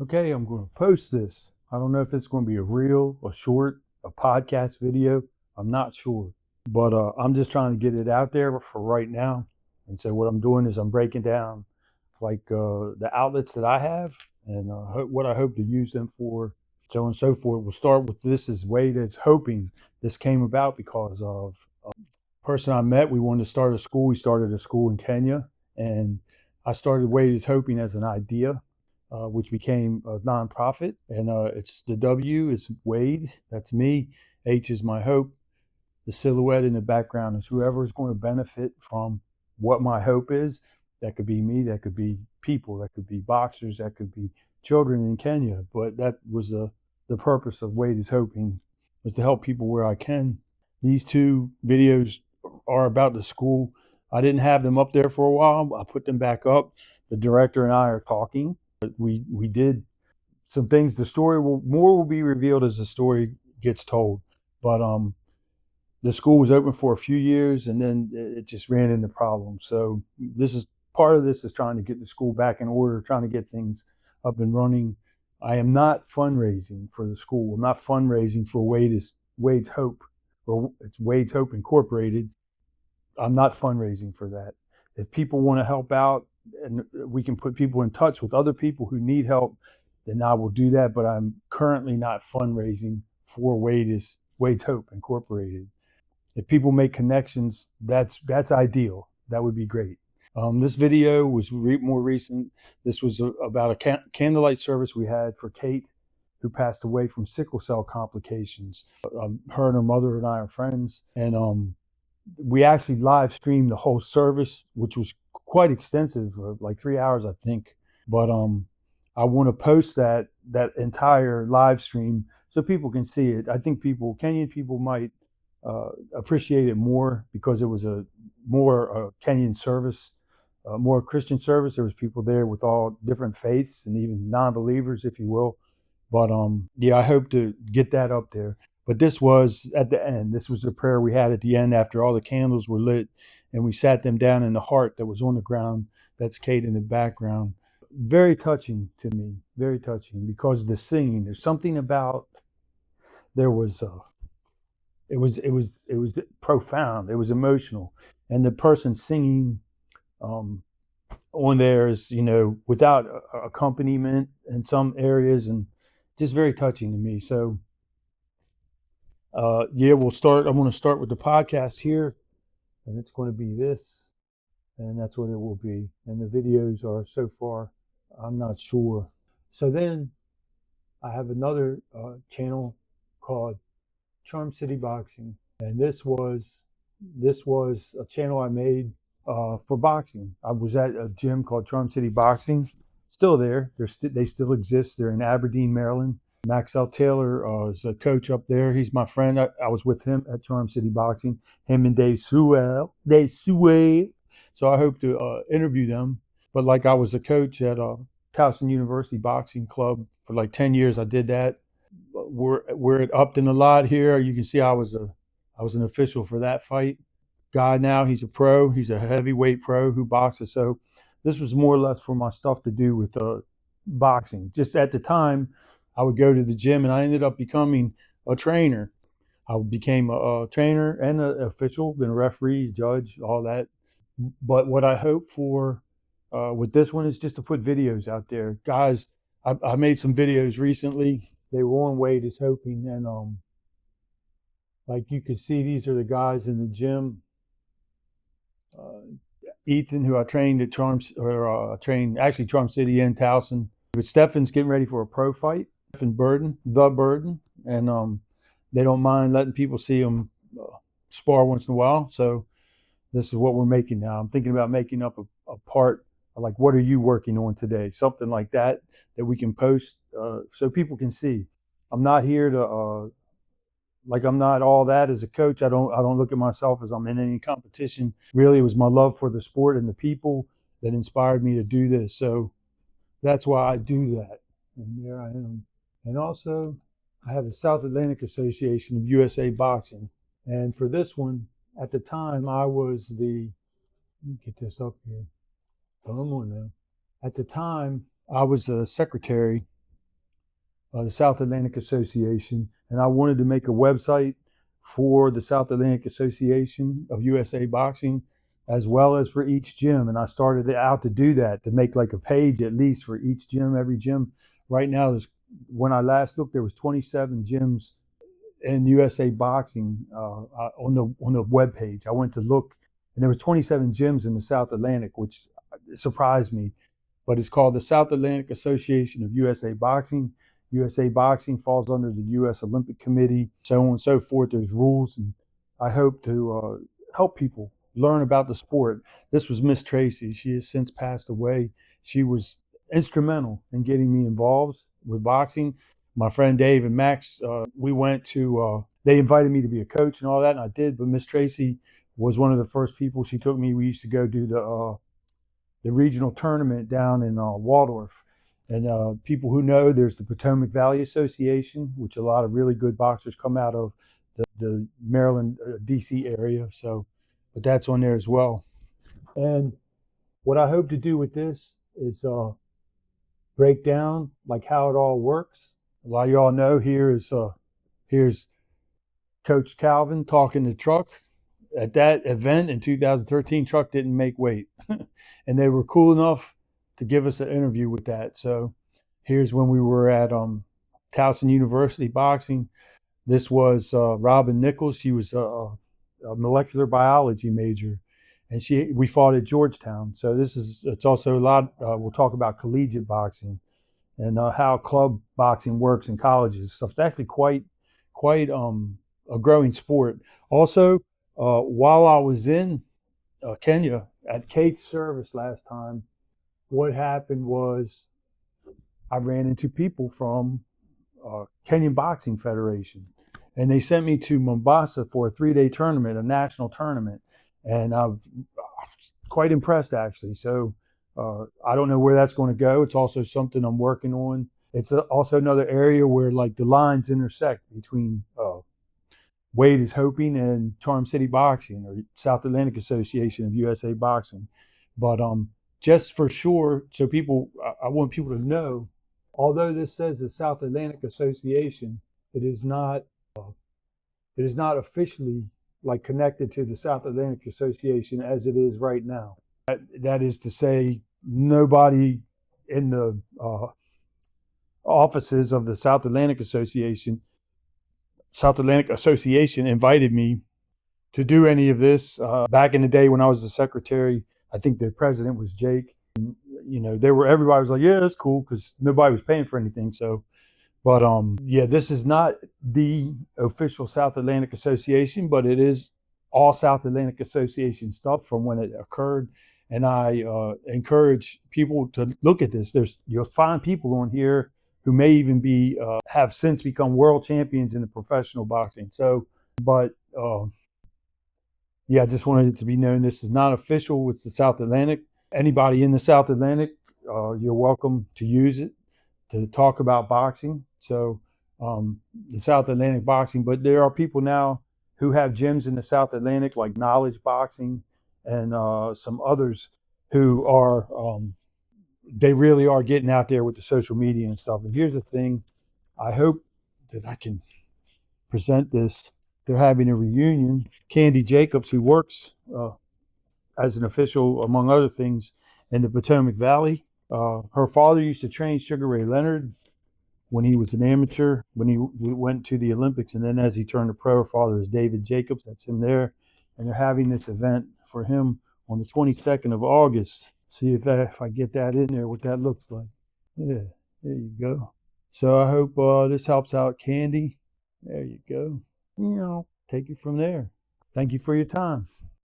Okay, I'm going to post this. I don't know if it's going to be a reel, a short, a podcast video. I'm not sure. But I'm just trying to get it out there for right now. And so what I'm doing is I'm breaking down the outlets that I have and what I hope to use them for, so on and so forth. We'll start with this as Wade is hoping. This came about because of a person I met. We wanted to start a school. We started a school in Kenya, and I started Wade is hoping as an idea, which became a nonprofit. And it's the W is Wade. That's me. H is my hope. The silhouette in the background is whoever is going to benefit from what my hope is. That could be me, that could be people, that could be boxers, that could be children in Kenya. But that was the purpose of Wade is Hoping, was to help people where I can. These two videos are about the school. I didn't have them up there for a while. I put them back up. The director and I are talking. We did some things. The story will be revealed as the story gets told. But the school was open for a few years and then it just ran into problems. So this is part of this is trying to get the school back in order, trying to get things up and running. I am not fundraising for the school. I'm not fundraising for Wade's Hope, or it's Wade's Hope Incorporated. I'm not fundraising for that. If people want to help out and we can put people in touch with other people who need help, then I will do that. But I'm currently not fundraising for Wade's Hope Incorporated. If people make connections, that's ideal. That would be great. This video was more recent. This was about a candlelight service we had for Kate, who passed away from sickle cell complications. Her and her mother and I are friends, and we actually live streamed the whole service, which was quite extensive, like 3 hours, I think. But I want to post that entire live stream so people can see it. I think Kenyan people might appreciate it more because it was a more Kenyan service, more Christian service. There was people there with all different faiths and even non-believers, if you will. But yeah, I hope to get that up there. But this was at the end. This was the prayer we had at the end after all the candles were lit, and we sat them down in the heart that was on the ground. That's Kate in the background. Very touching to me. Very touching because of the singing. There's something about there was. It was profound. It was emotional, and the person singing on there is without accompaniment in some areas, and just very touching to me. So yeah, we'll start. I'm going to start with the podcast here, and it's going to be this, and that's what it will be. And the videos are so far, I'm not sure. So then I have another channel called Charm City Boxing, and this was a channel I made for boxing. I was at a gym called Charm City Boxing, still there. They still exist. They're in Aberdeen, Maryland. Maxwell Taylor is a coach up there. He's my friend. I was with him at Charm City Boxing. Him and Dave Sewell. So I hope to interview them. But like I was a coach at Towson University Boxing Club for like 10 years. I did that. We're at Upton a lot here. You can see I was an official for that fight. Guy now, he's a pro. He's a heavyweight pro who boxes. So this was more or less for my stuff to do with boxing. Just at the time, I would go to the gym, and I ended up becoming a trainer. I became a trainer and an official, been a referee, judge, all that. But what I hope for with this one is just to put videos out there. Guys, I made some videos recently. They were on Wade is Hoping, and like you can see, these are the guys in the gym. Ethan, who I trained at Charm City in Towson. But Stefan's getting ready for a pro fight. Stefan Burden, and they don't mind letting people see him spar once in a while. So this is what we're making now. I'm thinking about making up a part, like, what are you working on today? Something like that we can post so people can see. I'm not here to I'm not all that as a coach. I don't look at myself as I'm in any competition. Really, it was my love for the sport and the people that inspired me to do this. So that's why I do that. And there I am. And also, I have the South Atlantic Association of USA Boxing. And for this one, at the time, I was let me get this up here. Come on now. At the time, I was a secretary the South Atlantic Association, and I wanted to make a website for the South Atlantic Association of USA Boxing, as well as for each gym. And I started out to do that, to make like a page at least for each gym, every gym. Right now, when I last looked, there was 27 gyms in USA Boxing on the web page. I went to look, and there was 27 gyms in the South Atlantic, which surprised me. But it's called the South Atlantic Association of USA Boxing. USA Boxing falls under the U.S. Olympic Committee, so on and so forth. There's rules, and I hope to help people learn about the sport. This was Miss Tracy. She has since passed away. She was instrumental in getting me involved with boxing. My friend Dave and Max, we went to, they invited me to be a coach and all that, and I did, but Miss Tracy was one of the first people. She took me, we used to go do the regional tournament down in Waldorf. And people who know, there's the Potomac Valley Association, which a lot of really good boxers come out of the Maryland, D.C. area. So, but that's on there as well. And what I hope to do with this is break down like how it all works. A lot of y'all know here's Coach Calvin talking to Truck. At that event in 2013, Truck didn't make weight. And they were cool enough to give us an interview with that. So here's when we were at Towson University boxing. This was Robin Nichols. She was a molecular biology major, and we fought at Georgetown. So it's also a lot. We'll talk about collegiate boxing and how club boxing works in colleges. So it's actually quite a growing sport. Also, while I was in Kenya at Kate's service last time, what happened was I ran into people from Kenyan Boxing Federation, and they sent me to Mombasa for a 3-day tournament, a national tournament, and I was quite impressed actually. So I don't know where that's going to go. It's also something I'm working on. It's also another area where like the lines intersect between Wade is hoping and Charm City Boxing or South Atlantic Association of USA Boxing. But just for sure, so I want people to know, although this says the South Atlantic Association, it is not officially like connected to the South Atlantic Association as it is right now. That is to say, nobody in the offices of the South Atlantic Association invited me to do any of this. Back in the day when I was the secretary, I think the president was Jake. And, everybody was like, yeah, that's cool, because nobody was paying for anything. So, but yeah, this is not the official South Atlantic Association, but it is all South Atlantic Association stuff from when it occurred. And I encourage people to look at this. You'll find people on here who may even have since become world champions in the professional boxing. So, but yeah, I just wanted it to be known this is not official with the South Atlantic. Anybody in the South Atlantic, you're welcome to use it to talk about boxing. So the South Atlantic boxing, but there are people now who have gyms in the South Atlantic like Knowledge Boxing and some others who are, they really are getting out there with the social media and stuff. And here's the thing, I hope that I can present this. They're having a reunion. Candy Jacobs, who works as an official, among other things, in the Potomac Valley. Her father used to train Sugar Ray Leonard when he was an amateur, when he went to the Olympics. And then as he turned to pro, her father is David Jacobs. That's him there. And they're having this event for him on the 22nd of August. See if I get that in there, what that looks like. Yeah, there you go. So I hope this helps out Candy. There you go. Take it from there. Thank you for your time.